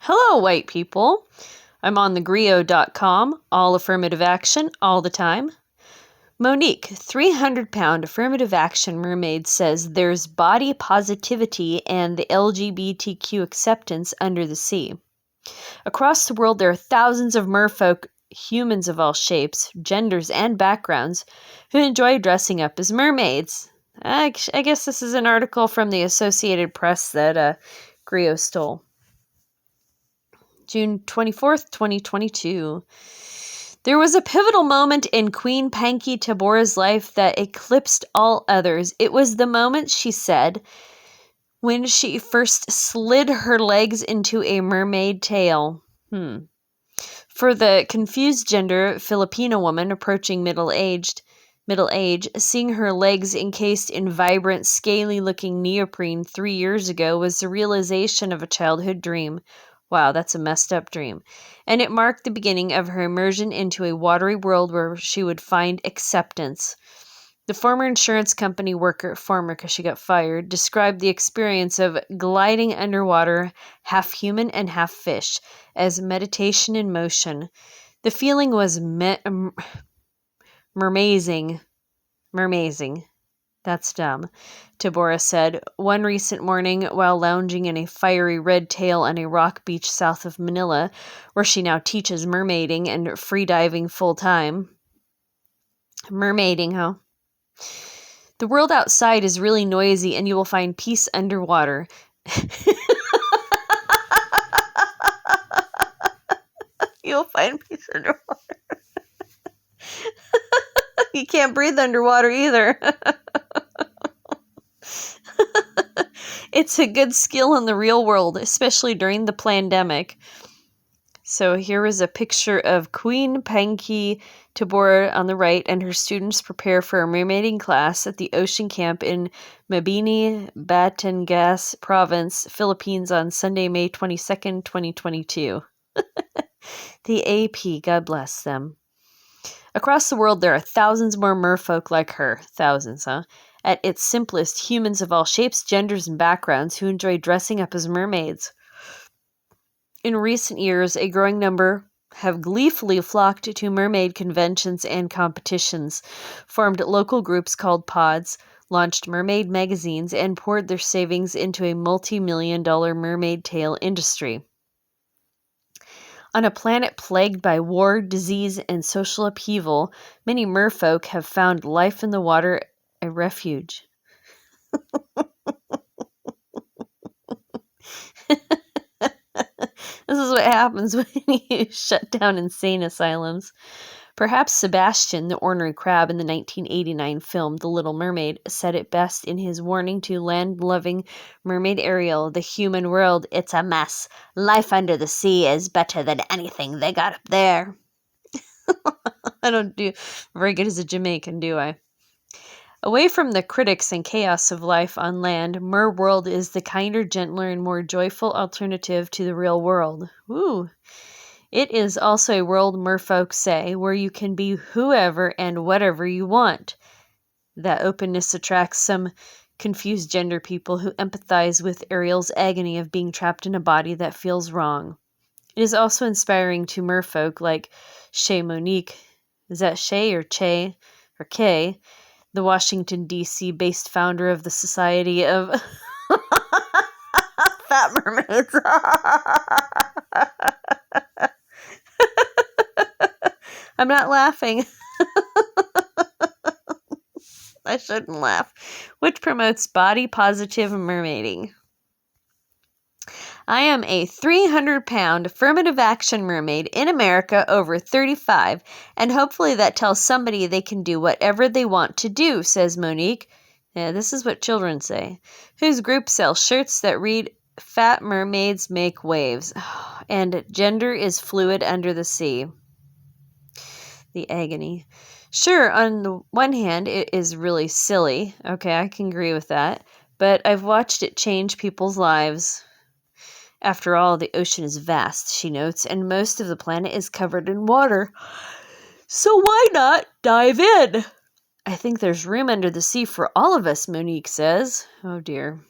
Hello, white people. I'm on thegrio.com, all affirmative action, all the time. Monique, 300-pound affirmative action mermaid, says there's body positivity and the LGBTQ acceptance under the sea. Across the world, there are thousands of merfolk, humans of all shapes, genders, and backgrounds, who enjoy dressing up as mermaids. I guess this is an article from the Associated Press that Grio stole. June 24th, 2022. There was a pivotal moment in Queen Panky Tabora's life that eclipsed all others. It was the moment, she said, when she first slid her legs into a mermaid tail. For the confused gender Filipino woman approaching middle age, seeing her legs encased in vibrant, scaly-looking neoprene 3 years ago was the realization of a childhood dream. Wow, that's a messed up dream. And it marked the beginning of her immersion into a watery world where she would find acceptance. The former insurance company worker, because she got fired, described the experience of gliding underwater, half human and half fish, as meditation in motion. The feeling was mermazing. That's dumb, Tabora said. One recent morning, while lounging in a fiery red tail on a rock beach south of Manila, where she now teaches mermaiding and freediving full-time. Mermaiding, huh? The world outside is really noisy, and you will find peace underwater. You'll find peace underwater. You can't breathe underwater either. It's a good skill in the real world, especially during the pandemic. So here is a picture of Queen Panky Tabora on the right, and her students prepare for a mermaiding class at the ocean camp in Mabini, Batangas Province, Philippines on Sunday, May 22nd, 2022. The AP, God bless them. Across the world, there are thousands more merfolk like her. Thousands, huh? At its simplest, humans of all shapes, genders, and backgrounds who enjoy dressing up as mermaids. In recent years, a growing number have gleefully flocked to mermaid conventions and competitions, formed local groups called pods, launched mermaid magazines, and poured their savings into a multi-million-dollar mermaid tail industry. On a planet plagued by war, disease, and social upheaval, many merfolk have found life in the water a refuge. This is what happens when you shut down insane asylums. Perhaps Sebastian, the ornery crab in the 1989 film The Little Mermaid, said it best in his warning to land-loving mermaid Ariel, the human world, it's a mess. Life under the sea is better than anything they got up there. I don't do very good as a Jamaican, do I? Away from the critics and chaos of life on land, Mer World is the kinder, gentler, and more joyful alternative to the real world. Ooh. It is also a world, merfolk say, where you can be whoever and whatever you want. That openness attracts some confused gender people who empathize with Ariel's agony of being trapped in a body that feels wrong. It is also inspiring to merfolk like Shay Monique. Is that Shay or Che or Kay? The Washington, D.C. based founder of the Society of Fat Mermaids. I'm not laughing. I shouldn't laugh. Which promotes body positive mermaiding. I am a 300-pound affirmative action mermaid in America over 35, and hopefully that tells somebody they can do whatever they want to do, says Monique. Yeah, this is what children say. Whose group sells shirts that read, Fat Mermaids Make Waves, and gender is fluid under the sea. The agony. Sure, on the one hand, it is really silly. Okay, I can agree with that. But I've watched it change people's lives. After all, the ocean is vast, she notes, and most of the planet is covered in water. So why not dive in? I think there's room under the sea for all of us, Monique says. Oh dear.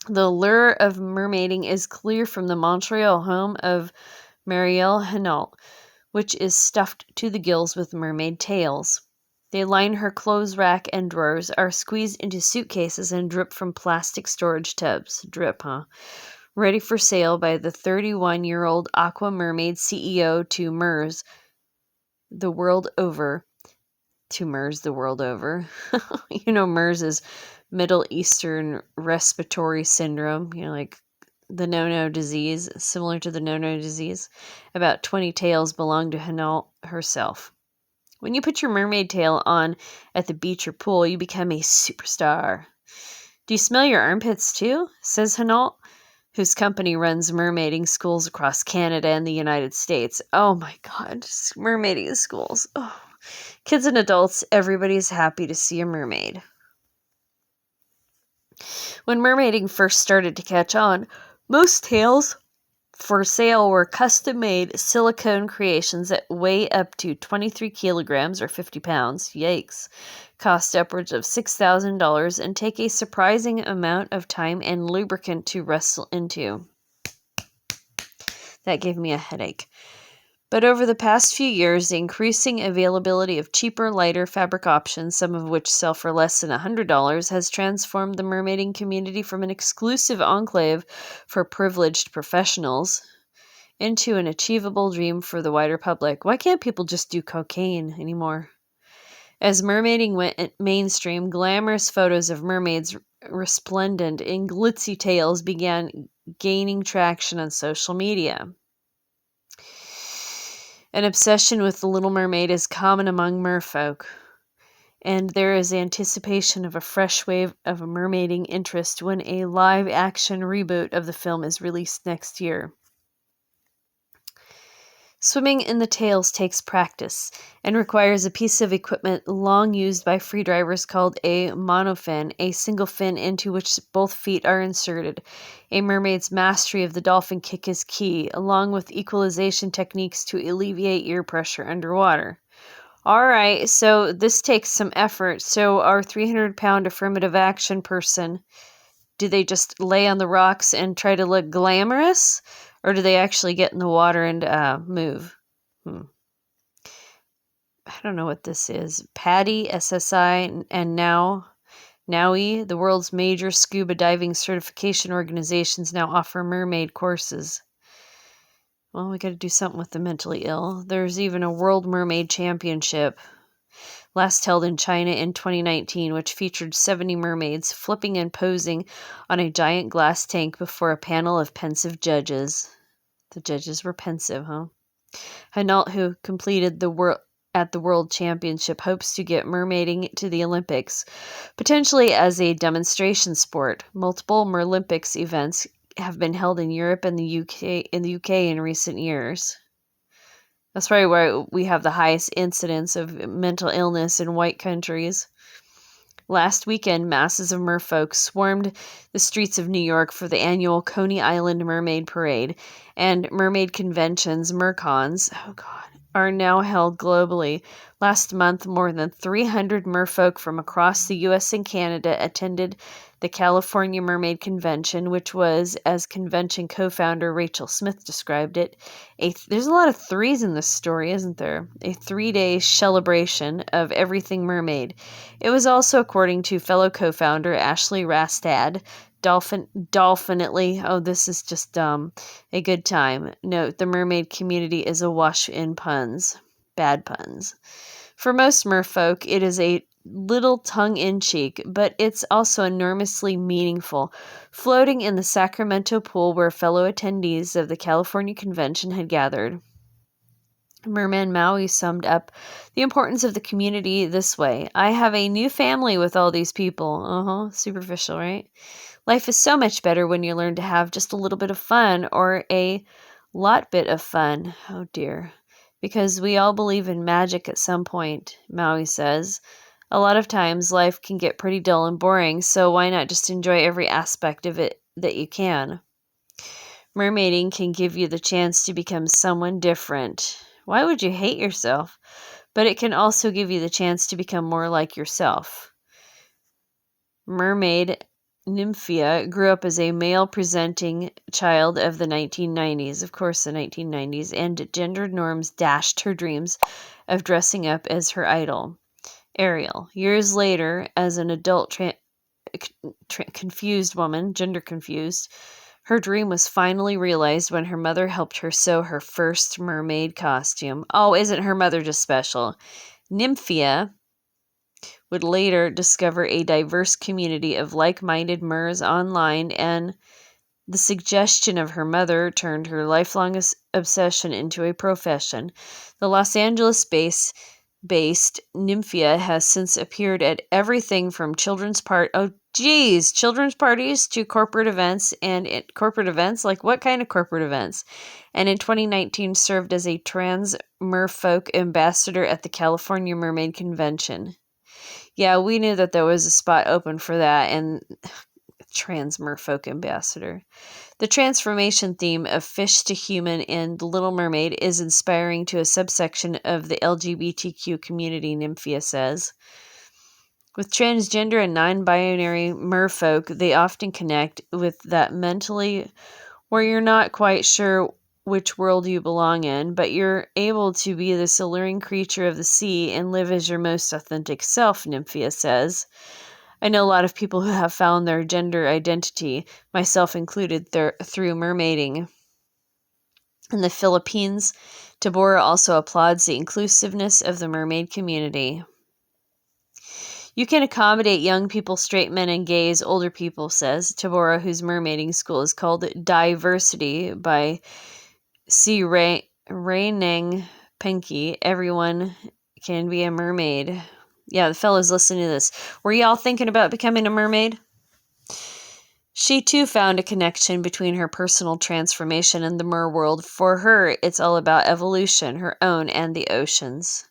The lure of mermaiding is clear from the Montreal home of Marielle Hinault, which is stuffed to the gills with mermaid tails. They line her clothes rack and drawers, are squeezed into suitcases, and drip from plastic storage tubs. Drip, huh? Ready for sale by the 31-year-old Aqua Mermaid CEO to MERS the world over. MERS the world over. MERS is Middle Eastern Respiratory Syndrome, like the no-no disease, similar to the no-no disease. About 20 tails belong to Hinault herself. When you put your mermaid tail on at the beach or pool, you become a superstar. Do you smell your armpits too? Says Hinault, whose company runs mermaiding schools across Canada and the United States. Oh my God, mermaiding schools. Oh. Kids and adults, everybody's happy to see a mermaid. When mermaiding first started to catch on, most tails for sale were custom-made silicone creations that weigh up to 23 kilograms or 50 pounds. Yikes. Cost upwards of $6,000 and take a surprising amount of time and lubricant to wrestle into. That gave me a headache. But over the past few years, the increasing availability of cheaper, lighter fabric options, some of which sell for less than $100, has transformed the mermaiding community from an exclusive enclave for privileged professionals into an achievable dream for the wider public. Why can't people just do cocaine anymore? As mermaiding went mainstream, glamorous photos of mermaids resplendent in glitzy tails began gaining traction on social media. An obsession with The Little Mermaid is common among merfolk, and there is anticipation of a fresh wave of mermaiding interest when a live-action reboot of the film is released next year. Swimming in the tails takes practice and requires a piece of equipment long used by freedivers called a monofin, a single fin into which both feet are inserted. A mermaid's mastery of the dolphin kick is key, along with equalization techniques to alleviate ear pressure underwater. All right, so this takes some effort. So our 300-pound affirmative action person, do they just lay on the rocks and try to look glamorous? Or do they actually get in the water and move? I don't know what this is. PADI, SSI, and NAUI, the world's major scuba diving certification organizations, now offer mermaid courses. Well, we got to do something with the mentally ill. There's even a World Mermaid Championship, last held in China in 2019, which featured 70 mermaids flipping and posing on a giant glass tank before a panel of pensive judges. The judges were pensive, huh? Hinault, who completed the World Championship, hopes to get mermaiding to the Olympics, potentially as a demonstration sport. Multiple Merlympics events have been held in Europe and the UK in recent years. That's probably why we have the highest incidence of mental illness in white countries. Last weekend, masses of merfolk swarmed the streets of New York for the annual Coney Island Mermaid Parade, and mermaid conventions, mercons, are now held globally. Last month, more than 300 merfolk from across the U.S. and Canada attended the California Mermaid Convention, which was, as convention co-founder Rachel Smith described it, there's a lot of threes in this story, isn't there? A 3-day celebration of everything mermaid. It was also, according to fellow co-founder Ashley Rastad, dolphinately, this is just a good time. Note, the mermaid community is awash in puns. Bad puns. For most merfolk, it is a little tongue-in-cheek, but it's also enormously meaningful. Floating in the Sacramento pool where fellow attendees of the California Convention had gathered, Merman Maui summed up the importance of the community this way. I have a new family with all these people. Superficial, right? Life is so much better when you learn to have just a little bit of fun, or a lot bit of fun. Oh dear. Because we all believe in magic at some point, Maui says. A lot of times life can get pretty dull and boring, so why not just enjoy every aspect of it that you can? Mermaiding can give you the chance to become someone different. Why would you hate yourself? But it can also give you the chance to become more like yourself. Mermaid Nymphia grew up as a male-presenting child of the 1990s, of course the 1990s, and gender norms dashed her dreams of dressing up as her idol, Ariel. Years later, as an adult confused woman, gender confused, her dream was finally realized when her mother helped her sew her first mermaid costume. Oh, isn't her mother just special? Nymphia would later discover a diverse community of like-minded Mers online, and the suggestion of her mother turned her lifelong obsession into a profession. The Los Angeles-based Nymphia has since appeared at everything from children's parties to corporate events, corporate events, like what kind of corporate events? And in 2019 served as a trans merfolk ambassador at the California Mermaid Convention. Yeah, we knew that there was a spot open for that, and trans merfolk ambassador. The transformation theme of fish to human in The Little Mermaid is inspiring to a subsection of the LGBTQ community, Nymphia says. With transgender and non-binary merfolk, they often connect with that mentally where you're not quite sure which world you belong in, but you're able to be this alluring creature of the sea and live as your most authentic self, Nymphia says. I know a lot of people who have found their gender identity, myself included, through mermaiding. In the Philippines, Tabora also applauds the inclusiveness of the mermaid community. You can accommodate young people, straight men, and gays, older people, says Tabora, whose mermaiding school is called Diversity by C. Raineng Penke. Everyone can be a mermaid. Yeah, the fellas listening to this. Were y'all thinking about becoming a mermaid? She too found a connection between her personal transformation and the mer world. For her, it's all about evolution, her own and the ocean's.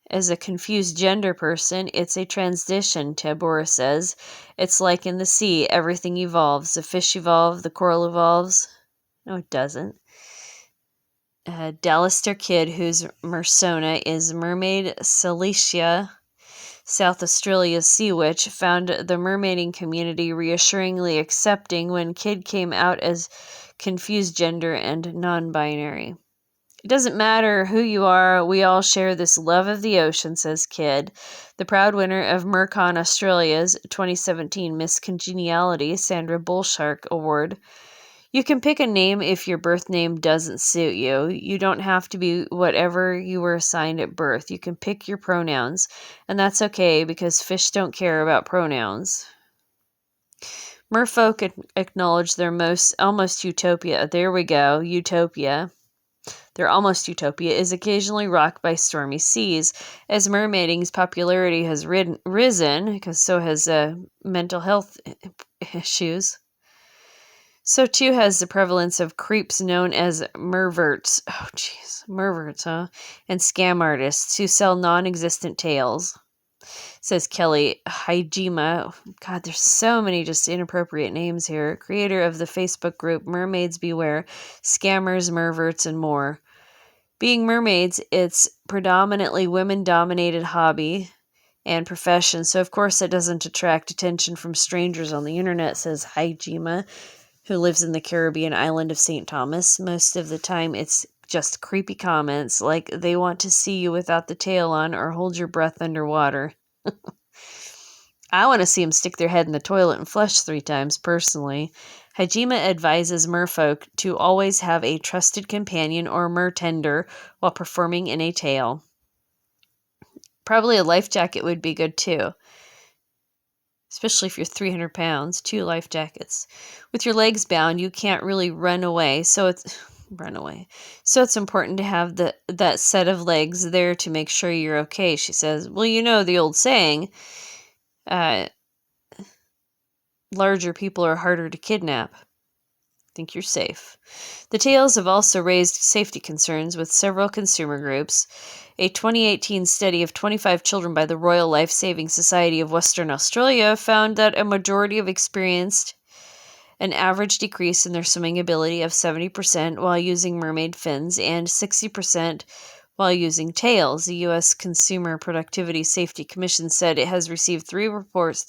As a confused gender person, it's a transition, Tabora says. It's like in the sea, everything evolves. The fish evolve, the coral evolves. No, it doesn't. Dallister Kidd, whose persona is Mermaid Celicia, South Australia's sea witch, found the mermaiding community reassuringly accepting when Kidd came out as confused gender and non-binary. It doesn't matter who you are, we all share this love of the ocean, says Kidd, the proud winner of Mercon Australia's 2017 Miss Congeniality Sandra Bullshark Award. You can pick a name if your birth name doesn't suit you. You don't have to be whatever you were assigned at birth. You can pick your pronouns, and that's okay because fish don't care about pronouns. Merfolk acknowledge their almost utopia. There we go, utopia. Their almost utopia is occasionally rocked by stormy seas. As mermaiding's popularity has risen, because so has mental health issues, so too has the prevalence of creeps known as merverts. Oh, jeez. Merverts, huh? And scam artists who sell non-existent tales. Says Kelly Hajima. God, there's so many just inappropriate names here. Creator of the Facebook group Mermaids Beware, Scammers, Merverts, and more. Being mermaids, it's predominantly women-dominated hobby and profession, so of course it doesn't attract attention from strangers on the internet, says Hajima, who lives in the Caribbean island of St. Thomas. Most of the time it's just creepy comments like they want to see you without the tail on or hold your breath underwater. I want to see them stick their head in the toilet and flush 3 times, personally. Hajima advises merfolk to always have a trusted companion or mertender while performing in a tale. Probably a life jacket would be good too. Especially if you're 300 pounds, 2 life jackets. With your legs bound, you can't really run away, so it's important to have that set of legs there to make sure you're okay, she says. Well, you know the old saying, larger people are harder to kidnap. Think you're safe. The tales have also raised safety concerns with several consumer groups. A 2018 study of 25 children by the Royal Life Saving Society of Western Australia found that a majority have experienced an average decrease in their swimming ability of 70% while using mermaid fins and 60% while using tails. The U.S. Consumer Productivity Safety Commission said it has received 3 reports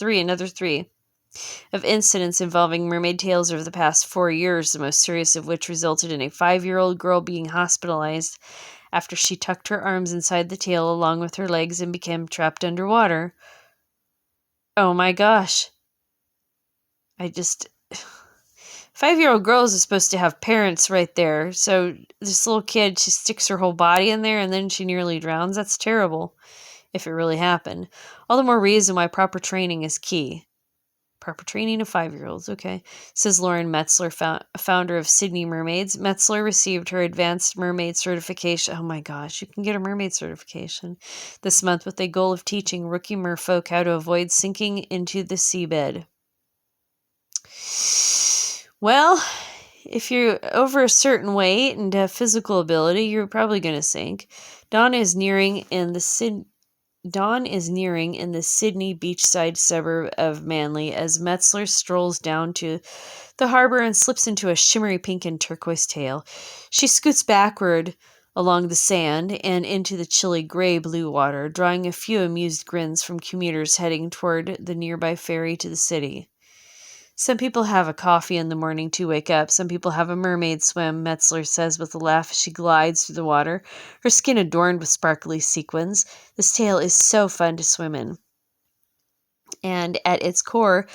of incidents involving mermaid tails over the past 4 years, the most serious of which resulted in a 5-year-old girl being hospitalized after she tucked her arms inside the tail along with her legs and became trapped underwater. Oh my gosh. I just... 5-year-old girls are supposed to have parents right there. So this little kid, she sticks her whole body in there and then she nearly drowns. That's terrible if it really happened. All the more reason why proper training is key. Proper training of 5-year-olds, okay. Says Lauren Metzler, founder of Sydney Mermaids. Metzler received her advanced mermaid certification. Oh my gosh, you can get a mermaid certification this month with a goal of teaching rookie merfolk how to avoid sinking into the seabed. Well, if you're over a certain weight and have physical ability, you're probably going to sink. Dawn is nearing in the Sydney beachside suburb of Manly as Metzler strolls down to the harbor and slips into a shimmery pink and turquoise tail. She scoots backward along the sand and into the chilly gray-blue water, drawing a few amused grins from commuters heading toward the nearby ferry to the city. Some people have a coffee in the morning to wake up. Some people have a mermaid swim, Metzler says with a laugh as she glides through the water, her skin adorned with sparkly sequins. This tail is so fun to swim in. And at its core,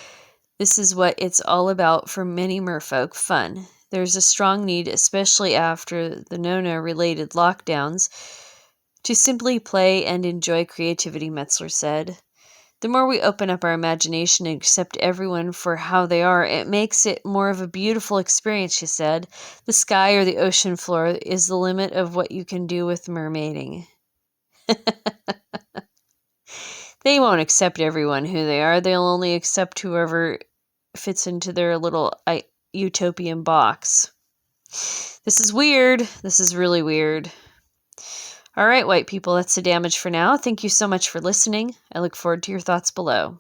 this is what it's all about for many merfolk, fun. There's a strong need, especially after the Nona-related lockdowns, to simply play and enjoy creativity, Metzler said. The more we open up our imagination and accept everyone for how they are, it makes it more of a beautiful experience, she said. The sky or the ocean floor is the limit of what you can do with mermaiding. They won't accept everyone who they are. They'll only accept whoever fits into their little utopian box. This is weird. This is really weird. All right, white people, that's the damage for now. Thank you so much for listening. I look forward to your thoughts below.